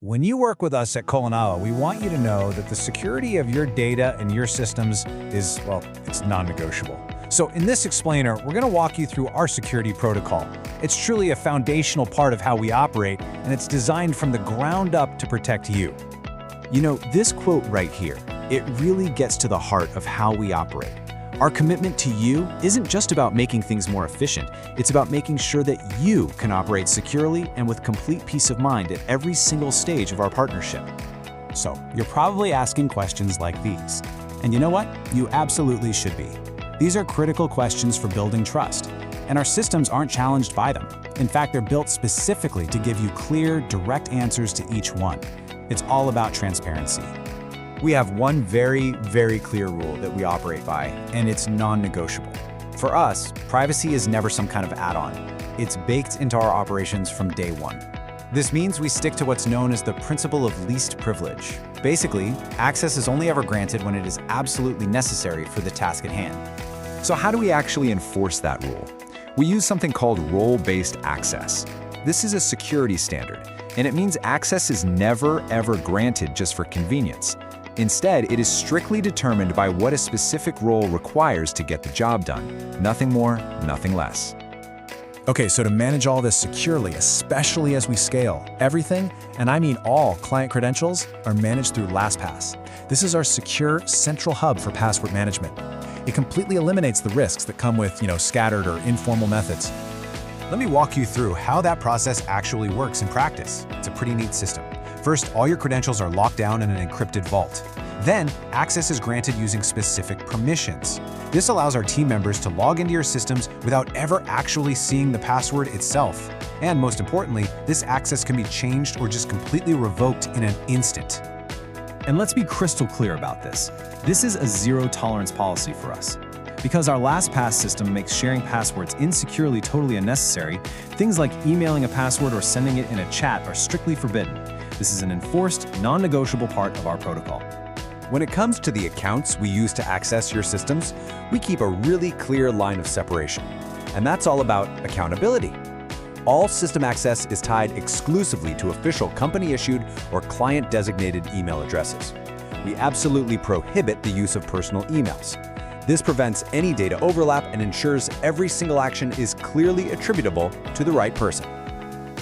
When you work with us at Kalinaw, we want you to know that the security of your data and your systems is, well, it's non-negotiable. So in this explainer, we're going to walk you through our security protocol. It's truly a foundational part of how we operate, and it's designed from the ground up to protect you. You know, this quote right here, it really gets to the heart of how we operate. Our commitment to you isn't just about making things more efficient, it's about making sure that you can operate securely and with complete peace of mind at every single stage of our partnership. So you're probably asking questions like these. And you know what? You absolutely should be. These are critical questions for building trust, and our systems aren't challenged by them. In fact, they're built specifically to give you clear, direct answers to each one. It's all about transparency. We have one very, very clear rule that we operate by, and it's non-negotiable. For us, privacy is never some kind of add-on. It's baked into our operations from day one. This means we stick to what's known as the principle of least privilege. Basically, access is only ever granted when it is absolutely necessary for the task at hand. So how do we actually enforce that rule? We use something called role-based access. This is a security standard, and it means access is never, ever granted just for convenience. Instead, it is strictly determined by what a specific role requires to get the job done. Nothing more, nothing less. Okay, so to manage all this securely, especially as we scale, everything, and I mean all client credentials, are managed through LastPass. This is our secure central hub for password management. It completely eliminates the risks that come with, scattered or informal methods. Let me walk you through how that process actually works in practice. It's a pretty neat system. First, all your credentials are locked down in an encrypted vault. Then, access is granted using specific permissions. This allows our team members to log into your systems without ever actually seeing the password itself. And most importantly, this access can be changed or just completely revoked in an instant. And let's be crystal clear about this. This is a zero-tolerance policy for us. Because our LastPass system makes sharing passwords insecurely totally unnecessary, things like emailing a password or sending it in a chat are strictly forbidden. This is an enforced, non-negotiable part of our protocol. When it comes to the accounts we use to access your systems, we keep a really clear line of separation. And that's all about accountability. All system access is tied exclusively to official company-issued or client-designated email addresses. We absolutely prohibit the use of personal emails. This prevents any data overlap and ensures every single action is clearly attributable to the right person.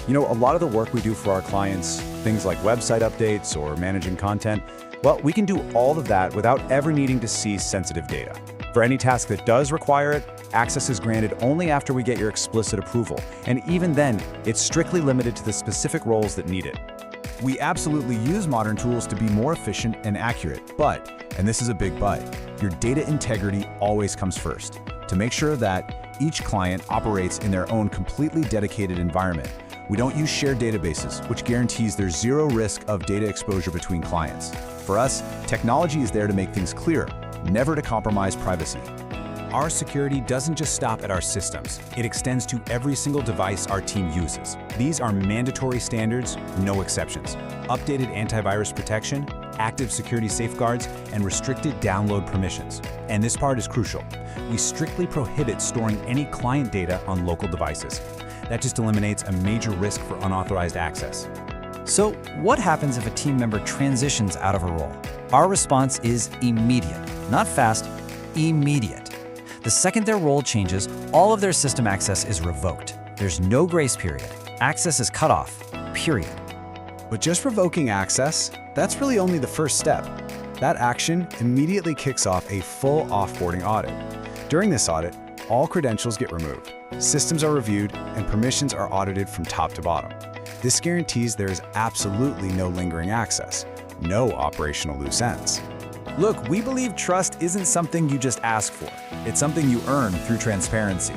You know, a lot of the work we do for our clients, things like website updates or managing content, well, we can do all of that without ever needing to see sensitive data. For any task that does require it, access is granted only after we get your explicit approval, and even then, it's strictly limited to the specific roles that need it. We absolutely use modern tools to be more efficient and accurate, but, and this is a big but, your data integrity always comes first. To make sure that each client operates in their own completely dedicated environment, we don't use shared databases, which guarantees there's zero risk of data exposure between clients. For us, technology is there to make things clearer, never to compromise privacy. Our security doesn't just stop at our systems. It extends to every single device our team uses. These are mandatory standards, no exceptions. Updated antivirus protection, active security safeguards, and restricted download permissions. And this part is crucial. We strictly prohibit storing any client data on local devices. That just eliminates a major risk for unauthorized access. So, what happens if a team member transitions out of a role? Our response is immediate. Not fast, immediate. The second their role changes, all of their system access is revoked. There's no grace period. Access is cut off, period. But just revoking access, that's really only the first step. That action immediately kicks off a full offboarding audit. During this audit, all credentials get removed, systems are reviewed, and permissions are audited from top to bottom. This guarantees there is absolutely no lingering access, no operational loose ends. Look, we believe trust isn't something you just ask for. It's something you earn through transparency.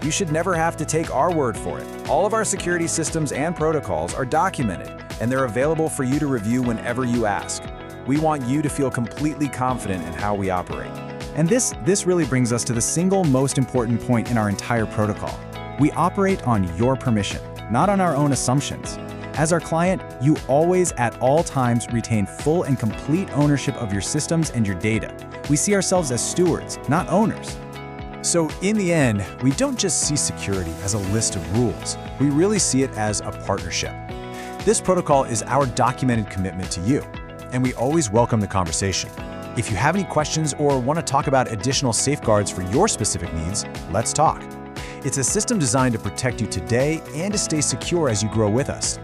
You should never have to take our word for it. All of our security systems and protocols are documented, and they're available for you to review whenever you ask. We want you to feel completely confident in how we operate. And this really brings us to the single most important point in our entire protocol. We operate on your permission, not on our own assumptions. As our client, you always at all times retain full and complete ownership of your systems and your data. We see ourselves as stewards, not owners. So in the end, we don't just see security as a list of rules. We really see it as a partnership. This protocol is our documented commitment to you, and we always welcome the conversation. If you have any questions or want to talk about additional safeguards for your specific needs, let's talk. It's a system designed to protect you today and to stay secure as you grow with us.